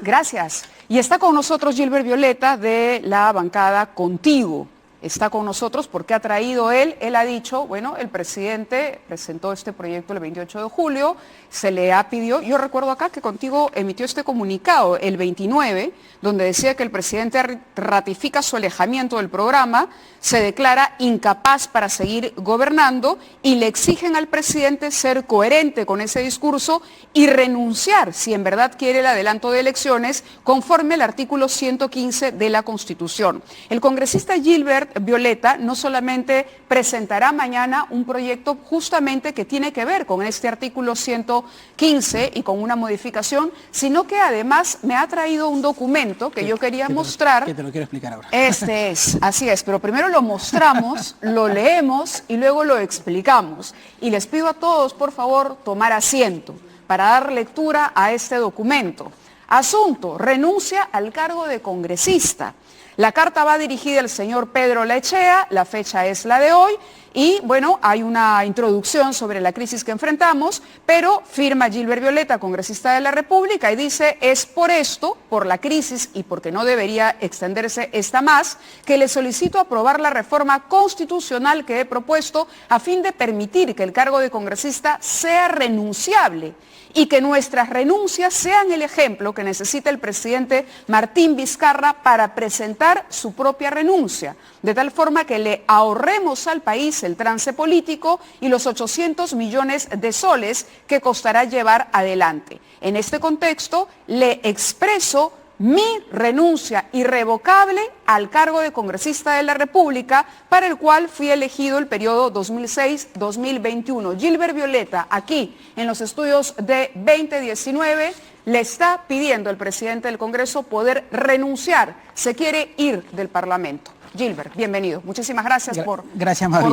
Gracias. Y está con nosotros Gilbert Violeta de la bancada Contigo. Está con nosotros porque ha traído él ha dicho, bueno, el presidente presentó este proyecto el 28 de julio, se le ha pedido, yo recuerdo acá que Contigo emitió este comunicado el 29, donde decía que el presidente ratifica su alejamiento del programa, se declara incapaz para seguir gobernando y le exigen al presidente ser coherente con ese discurso y renunciar, si en verdad quiere el adelanto de elecciones, conforme al artículo 115 de la Constitución. El congresista Gilbert Violeta no solamente presentará mañana un proyecto justamente que tiene que ver con este artículo 115 y con una modificación, sino que además me ha traído un documento que yo quería mostrar. Que te lo quiero explicar ahora. Este es, así es, pero primero lo mostramos, lo leemos y luego lo explicamos. Y les pido a todos, por favor, tomar asiento para dar lectura a este documento. Asunto: renuncia al cargo de congresista. La carta va dirigida al señor Pedro Laechea, la fecha es la de hoy y bueno, hay una introducción sobre la crisis que enfrentamos, pero firma Gilbert Violeta, congresista de la República, y dice: es por esto, por la crisis y porque no debería extenderse esta más, que le solicito aprobar la reforma constitucional que he propuesto a fin de permitir que el cargo de congresista sea renunciable y que nuestras renuncias sean el ejemplo que necesita el presidente Martín Vizcarra para presentar su propia renuncia, de tal forma que le ahorremos al país el trance político y los 800 millones de soles que costará llevar adelante. En este contexto, le expreso mi renuncia irrevocable al cargo de congresista de la República, para el cual fui elegido el periodo 2006-2021. Gilbert Violeta, aquí en los estudios de 2019, le está pidiendo al presidente del Congreso poder renunciar. Se quiere ir del Parlamento. Gilbert, bienvenido. Muchísimas gracias por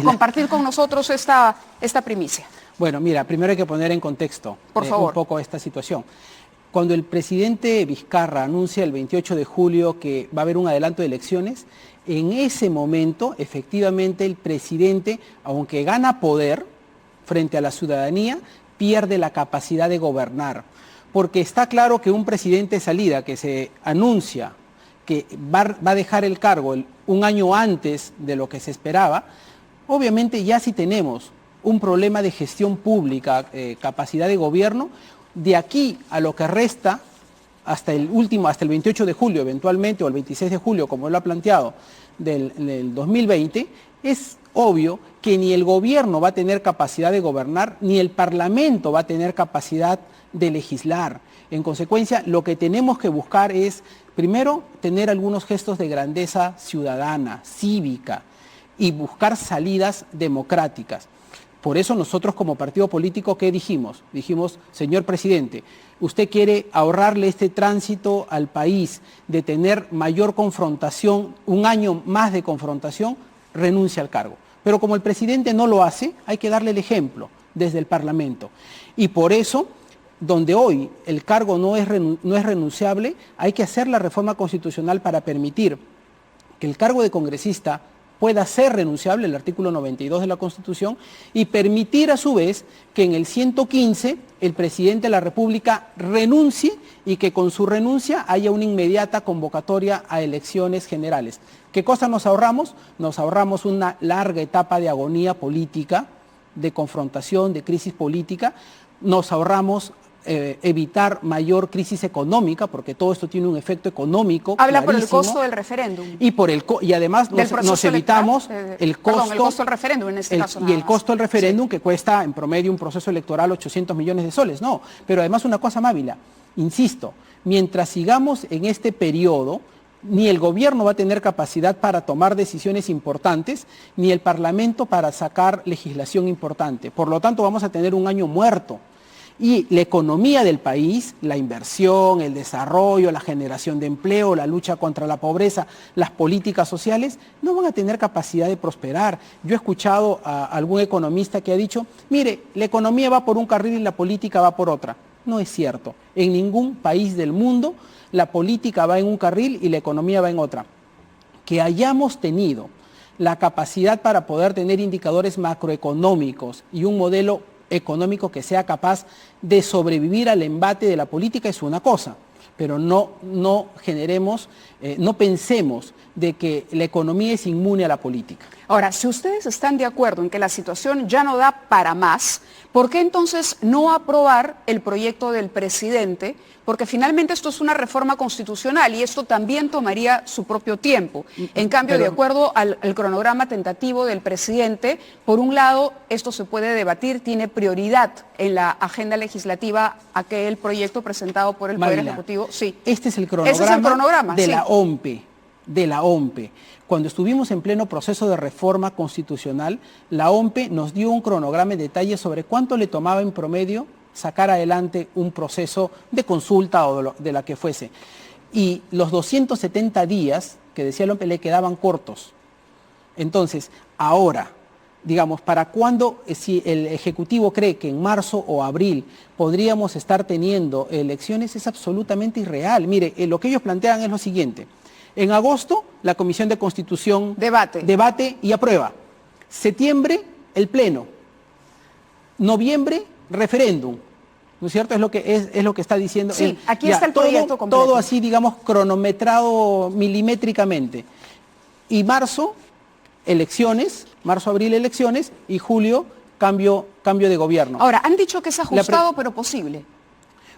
compartir con nosotros esta primicia. Bueno, mira, primero hay que poner en contexto un poco esta situación. Cuando el presidente Vizcarra anuncia el 28 de julio que va a haber un adelanto de elecciones, en ese momento, efectivamente, el presidente, aunque gana poder frente a la ciudadanía, pierde la capacidad de gobernar. Porque está claro que un presidente de salida que se anuncia que va a dejar el cargo un año antes de lo que se esperaba, obviamente ya sí tenemos un problema de gestión pública, capacidad de gobierno. De aquí a lo que resta, hasta el 28 de julio eventualmente, o el 26 de julio, como él lo ha planteado, del 2020, es obvio que ni el gobierno va a tener capacidad de gobernar, ni el Parlamento va a tener capacidad de legislar. En consecuencia, lo que tenemos que buscar es, primero, tener algunos gestos de grandeza ciudadana, cívica, y buscar salidas democráticas. Por eso nosotros como partido político, ¿qué dijimos? Dijimos: señor presidente, usted quiere ahorrarle este tránsito al país, de tener mayor confrontación, un año más de confrontación, renuncia al cargo. Pero como el presidente no lo hace, hay que darle el ejemplo desde el Parlamento. Y por eso, donde hoy el cargo no es renunciable, hay que hacer la reforma constitucional para permitir que el cargo de congresista pueda ser renunciable, el artículo 92 de la Constitución, y permitir a su vez que en el 115 el presidente de la República renuncie y que con su renuncia haya una inmediata convocatoria a elecciones generales. ¿Qué cosa nos ahorramos? Nos ahorramos una larga etapa de agonía política, de confrontación, de crisis política. Nos ahorramos evitar mayor crisis económica, porque todo esto tiene un efecto económico. Habla por el costo del referéndum. Y además nos evitamos el costo del referéndum en este caso. Y el costo del referéndum, que cuesta en promedio un proceso electoral 800 millones de soles. No, pero además una cosa, Mávila, insisto, mientras sigamos en este periodo, ni el gobierno va a tener capacidad para tomar decisiones importantes, ni el Parlamento para sacar legislación importante. Por lo tanto, vamos a tener un año muerto. Y la economía del país, la inversión, el desarrollo, la generación de empleo, la lucha contra la pobreza, las políticas sociales, no van a tener capacidad de prosperar. Yo he escuchado a algún economista que ha dicho: mire, la economía va por un carril y la política va por otra. No es cierto. En ningún país del mundo la política va en un carril y la economía va en otra. Que hayamos tenido la capacidad para poder tener indicadores macroeconómicos y un modelo económico que sea capaz de sobrevivir al embate de la política es una cosa, pero no generemos, no pensemos de que la economía es inmune a la política. Ahora, si ustedes están de acuerdo en que la situación ya no da para más, ¿por qué entonces no aprobar el proyecto del presidente? Porque finalmente esto es una reforma constitucional y esto también tomaría su propio tiempo. En cambio, de acuerdo al cronograma tentativo del presidente, por un lado, esto se puede debatir, tiene prioridad en la agenda legislativa aquel proyecto presentado por el Poder Ejecutivo. Sí. Este es el cronograma, de la OMPE. Cuando estuvimos en pleno proceso de reforma constitucional, la OMPE nos dio un cronograma en detalle sobre cuánto le tomaba en promedio sacar adelante un proceso de consulta o de la que fuese. Y los 270 días que decía la OMPE le quedaban cortos. Entonces, ahora, digamos, ¿para cuándo, si el Ejecutivo cree que en marzo o abril podríamos estar teniendo elecciones? Es absolutamente irreal. Mire, lo que ellos plantean es lo siguiente. En agosto, la Comisión de Constitución debate y aprueba. Septiembre, el Pleno. Noviembre, referéndum. ¿No es cierto? Es lo que está diciendo. Sí, aquí está el proyecto completo. Todo así, digamos, cronometrado milimétricamente. Y marzo, elecciones, marzo-abril elecciones, y julio, cambio de gobierno. Ahora, han dicho que es ajustado pero posible.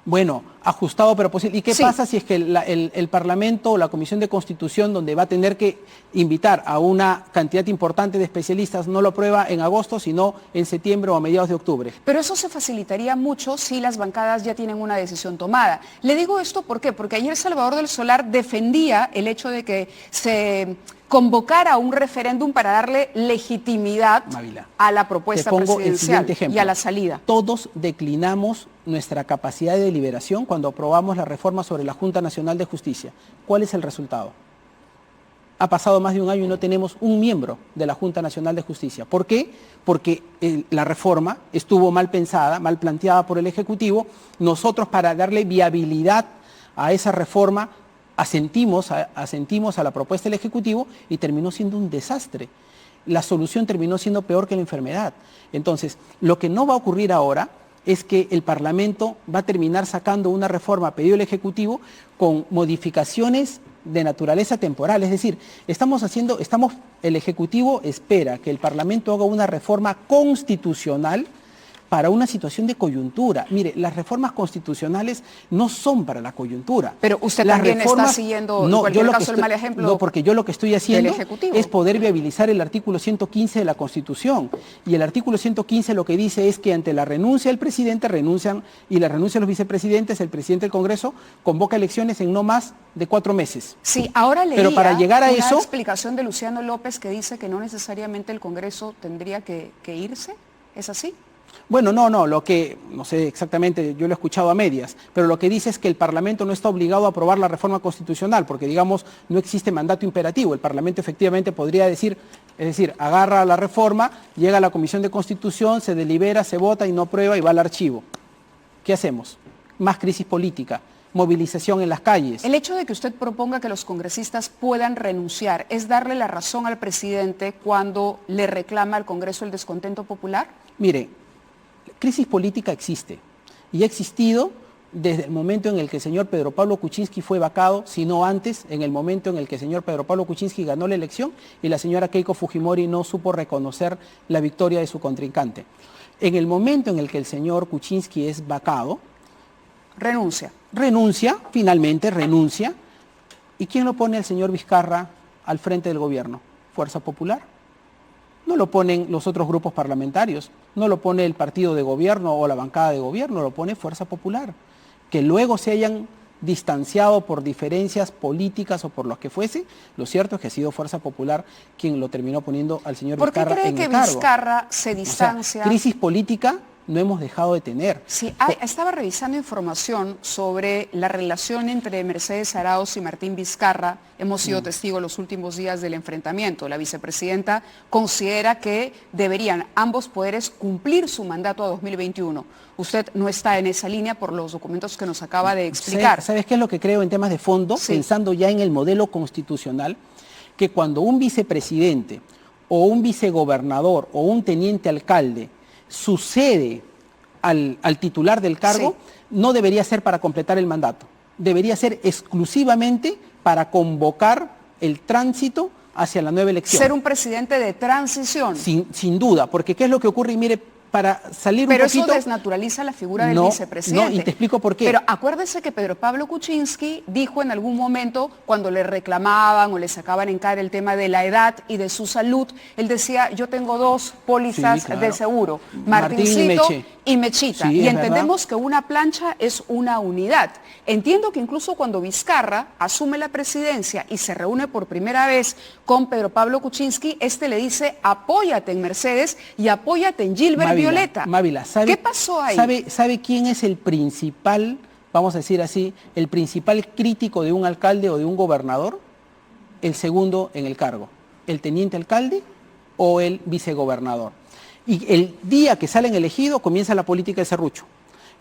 Bueno, ajustado pero posible. ¿Y qué pasa si es que el Parlamento o la Comisión de Constitución, donde va a tener que invitar a una cantidad importante de especialistas, no lo aprueba en agosto, sino en septiembre o a mediados de octubre? Pero eso se facilitaría mucho si las bancadas ya tienen una decisión tomada. Le digo esto ¿por qué? Porque ayer Salvador del Solar defendía el hecho de que se convocara un referéndum para darle legitimidad a la propuesta presidencial y a la salida. Todos declinamos nuestra capacidad de deliberación cuando aprobamos la reforma sobre la Junta Nacional de Justicia. ¿Cuál es el resultado? Ha pasado más de un año y no tenemos un miembro de la Junta Nacional de Justicia. ¿Por qué? Porque la reforma estuvo mal pensada, mal planteada por el Ejecutivo. Nosotros, para darle viabilidad a esa reforma, asentimos a la propuesta del Ejecutivo y terminó siendo un desastre. La solución terminó siendo peor que la enfermedad. Entonces, lo que no va a ocurrir ahora es que el Parlamento va a terminar sacando una reforma a pedido del Ejecutivo con modificaciones de naturaleza temporal. Es decir, el Ejecutivo espera que el Parlamento haga una reforma constitucional para una situación de coyuntura. Mire, las reformas constitucionales no son para la coyuntura. Pero usted también está siguiendo, en cualquier caso, el mal ejemplo. No, porque yo lo que estoy haciendo es poder viabilizar el artículo 115 de la Constitución. Y el artículo 115 lo que dice es que ante la renuncia del presidente, y la renuncia de los vicepresidentes, el presidente del Congreso convoca elecciones en no más de 4 meses. Sí, ahora leía pero para llegar a una eso, explicación de Luciano López que dice que no necesariamente el Congreso tendría que irse. ¿Es así? Bueno, no sé exactamente, yo lo he escuchado a medias, pero lo que dice es que el Parlamento no está obligado a aprobar la reforma constitucional, porque digamos, no existe mandato imperativo. El Parlamento efectivamente podría decir, es decir, agarra la reforma, llega a la Comisión de Constitución, se delibera, se vota y no aprueba y va al archivo. ¿Qué hacemos? Más crisis política, movilización en las calles. El hecho de que usted proponga que los congresistas puedan renunciar, ¿es darle la razón al presidente cuando le reclama al Congreso el descontento popular? Mire, crisis política existe y ha existido desde el momento en el que el señor Pedro Pablo Kuczynski fue vacado, sino antes, en el momento en el que el señor Pedro Pablo Kuczynski ganó la elección y la señora Keiko Fujimori no supo reconocer la victoria de su contrincante. En el momento en el que el señor Kuczynski es vacado, finalmente renuncia. ¿Y quién lo pone al señor Vizcarra al frente del gobierno? ¿Fuerza Popular? No lo ponen los otros grupos parlamentarios, no lo pone el partido de gobierno o la bancada de gobierno, lo pone Fuerza Popular. Que luego se hayan distanciado por diferencias políticas o por lo que fuese, lo cierto es que ha sido Fuerza Popular quien lo terminó poniendo al señor Vizcarra en el cargo. ¿Por qué cree que Vizcarra se distancia? O sea, crisis política no hemos dejado de tener. Sí, estaba revisando información sobre la relación entre Mercedes Arauz y Martín Vizcarra. Hemos sido testigos los últimos días del enfrentamiento. La vicepresidenta considera que deberían ambos poderes cumplir su mandato a 2021. Usted no está en esa línea por los documentos que nos acaba de explicar. ¿Sabes qué es lo que creo en temas de fondo? Sí. Pensando ya en el modelo constitucional, que cuando un vicepresidente o un vicegobernador o un teniente alcalde sucede al titular del cargo, no debería ser para completar el mandato. debería ser exclusivamente para convocar el tránsito hacia la nueva elección. Ser un presidente de transición. Sin duda, porque ¿qué es lo que ocurre? Y mire, para salir pero un poquito... eso desnaturaliza la figura del vicepresidente. No, y te explico por qué. Pero acuérdese que Pedro Pablo Kuczynski dijo en algún momento, cuando le reclamaban o le sacaban en cara el tema de la edad y de su salud, él decía, yo tengo 2 pólizas de seguro, Martincito y Mechita. Sí, y entendemos verdad. que una plancha es una unidad. Entiendo que incluso cuando Vizcarra asume la presidencia y se reúne por primera vez con Pedro Pablo Kuczynski, le dice, apóyate en Mercedes y apóyate en Gilbert Violeta. Mávila, ¿qué pasó ahí? ¿Sabe quién es el principal, vamos a decir así, el principal crítico de un alcalde o de un gobernador? El segundo en el cargo, el teniente alcalde o el vicegobernador. Y el día que salen elegidos comienza la política de serrucho.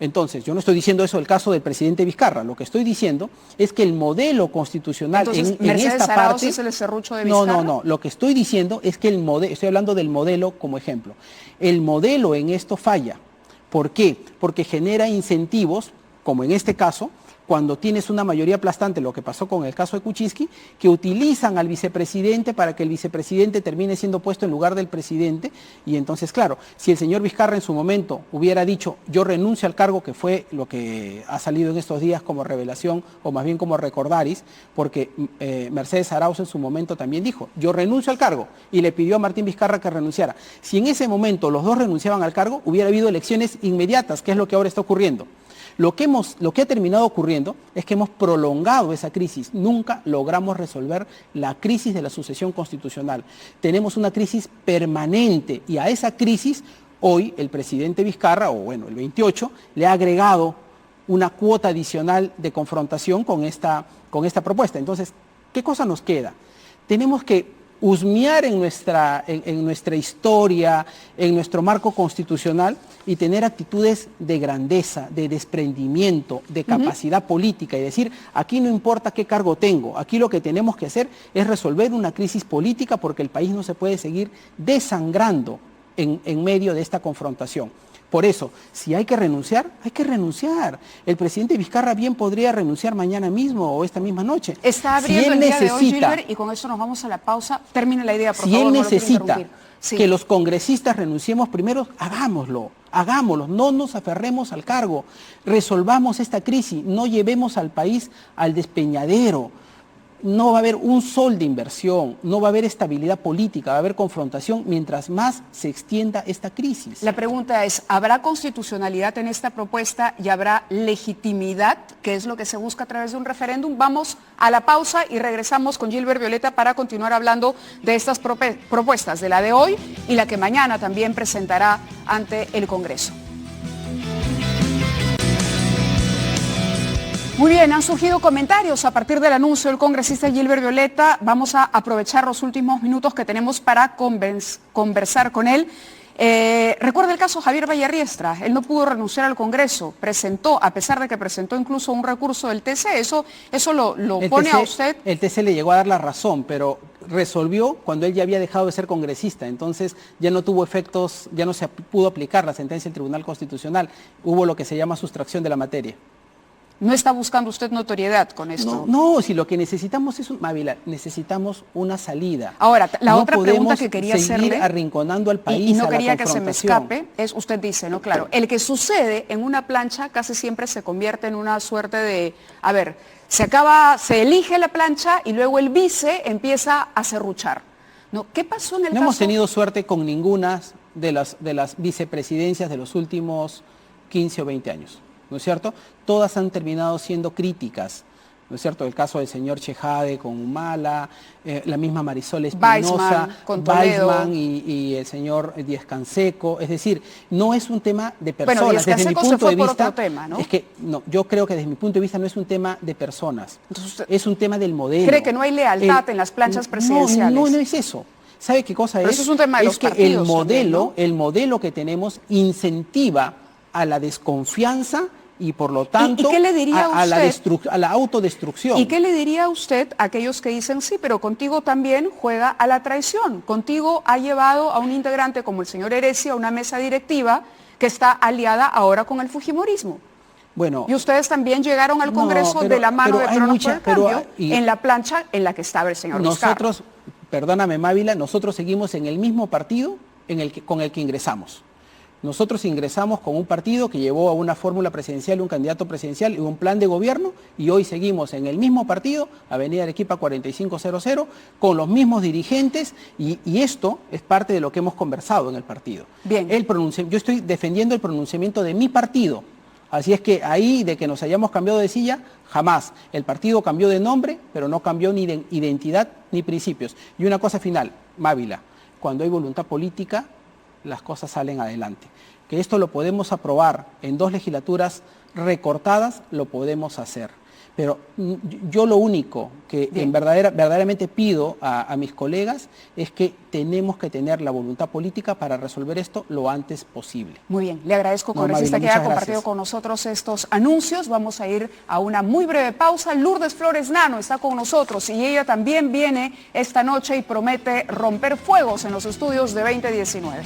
Entonces, yo no estoy diciendo eso del caso del presidente Vizcarra, lo que estoy diciendo es que el modelo constitucional en esta parte... ¿Es el serrucho de Vizcarra? No, lo que estoy diciendo es que el modelo, estoy hablando del modelo como ejemplo. El modelo en esto falla. ¿Por qué? Porque genera incentivos, como en este caso, cuando tienes una mayoría aplastante, lo que pasó con el caso de Kuczynski, que utilizan al vicepresidente para que el vicepresidente termine siendo puesto en lugar del presidente. Y entonces, claro, si el señor Vizcarra en su momento hubiera dicho, yo renuncio al cargo, que fue lo que ha salido en estos días como revelación, o más bien como recordaris, porque Mercedes Arauz en su momento también dijo, yo renuncio al cargo, y le pidió a Martín Vizcarra que renunciara. Si en ese momento los dos renunciaban al cargo, hubiera habido elecciones inmediatas, que es lo que ahora está ocurriendo. Lo que ha terminado ocurriendo es que hemos prolongado esa crisis. Nunca logramos resolver la crisis de la sucesión constitucional. Tenemos una crisis permanente y a esa crisis hoy el presidente Vizcarra, o bueno, el 28, le ha agregado una cuota adicional de confrontación con esta propuesta. Entonces, ¿qué cosa nos queda? Tenemos que husmear en nuestra historia, en nuestro marco constitucional y tener actitudes de grandeza, de desprendimiento, de capacidad política y decir, aquí no importa qué cargo tengo, aquí lo que tenemos que hacer es resolver una crisis política porque el país no se puede seguir desangrando en medio de esta confrontación. Por eso, si hay que renunciar, hay que renunciar. El presidente Vizcarra bien podría renunciar mañana mismo o esta misma noche. Está abriendo el día de hoy, Gilbert, y con eso nos vamos a la pausa. Termine la idea, por favor. Si él necesita que los congresistas renunciemos primero, hagámoslo, no nos aferremos al cargo, resolvamos esta crisis, no llevemos al país al despeñadero. No va a haber un sol de inversión, no va a haber estabilidad política, va a haber confrontación mientras más se extienda esta crisis. La pregunta es, ¿habrá constitucionalidad en esta propuesta y habrá legitimidad, que es lo que se busca a través de un referéndum? Vamos a la pausa y regresamos con Gilbert Violeta para continuar hablando de estas propuestas, de la de hoy y la que mañana también presentará ante el Congreso. Muy bien, han surgido comentarios a partir del anuncio del congresista Gilbert Violeta. Vamos a aprovechar los últimos minutos que tenemos para conversar con él. Recuerda el caso Javier Vallarriestra, él no pudo renunciar al Congreso, presentó, a pesar de que presentó incluso un recurso del TC, eso lo pone a usted... El TC le llegó a dar la razón, pero resolvió cuando él ya había dejado de ser congresista, entonces ya no tuvo efectos, ya no se pudo aplicar la sentencia del Tribunal Constitucional, hubo lo que se llama sustracción de la materia. ¿No está buscando usted notoriedad con esto? No, si lo que necesitamos es, Mávila, necesitamos una salida. Ahora, la otra pregunta que quería hacerle... seguir arrinconando al país y no quería que se me escape, es, usted dice, ¿no? Claro, el que sucede en una plancha casi siempre se convierte en una suerte de, a ver, se elige la plancha y luego el vice empieza a serruchar. ¿No? ¿Qué pasó en el caso? No hemos tenido suerte con ninguna de las vicepresidencias de los últimos 15 o 20 años. ¿No es cierto? Todas han terminado siendo críticas, ¿no es cierto? El caso del señor Chejade con Humala, la misma Marisol Espinosa, Weissman y el señor Díaz Canseco. Es decir, no es un tema de personas. Bueno, desde mi punto de vista, otro tema, ¿no? Es que no, yo creo que desde mi punto de vista no es un tema de personas, entonces, es un tema del modelo. ¿Cree que no hay lealtad en las planchas presidenciales? No es eso. ¿Sabe qué cosa es? Eso es un tema de los partidos también, ¿no? El también, modelo que tenemos incentiva a la desconfianza y por lo tanto ¿Y qué le diría a la autodestrucción. ¿Y qué le diría a usted a aquellos que dicen, sí, pero contigo también juega a la traición? Contigo ha llevado a un integrante como el señor Heresia a una mesa directiva que está aliada ahora con el fujimorismo. Bueno, y ustedes también llegaron al Congreso de la mano de Próximo por el Cambio, en la plancha en la que estaba el señor Vizcarra. Nosotros, perdóname Mávila, nosotros seguimos en el mismo partido con el que ingresamos. Nosotros ingresamos con un partido que llevó a una fórmula presidencial, un candidato presidencial y un plan de gobierno, y hoy seguimos en el mismo partido, Avenida Arequipa 4500, con los mismos dirigentes, y esto es parte de lo que hemos conversado en el partido. Bien. Yo estoy defendiendo el pronunciamiento de mi partido, así es que ahí de que nos hayamos cambiado de silla, jamás. El partido cambió de nombre, pero no cambió ni de identidad ni principios. Y una cosa final, Mávila, cuando hay voluntad política, las cosas salen adelante. Que esto lo podemos aprobar en 2 legislaturas recortadas, lo podemos hacer. Pero yo lo único que verdaderamente pido a mis colegas es que tenemos que tener la voluntad política para resolver esto lo antes posible. Muy bien, le agradezco, congresista, que haya compartido con nosotros estos anuncios. Vamos a ir a una muy breve pausa. Lourdes Flores Nano está con nosotros y ella también viene esta noche y promete romper fuegos en los estudios de 2019.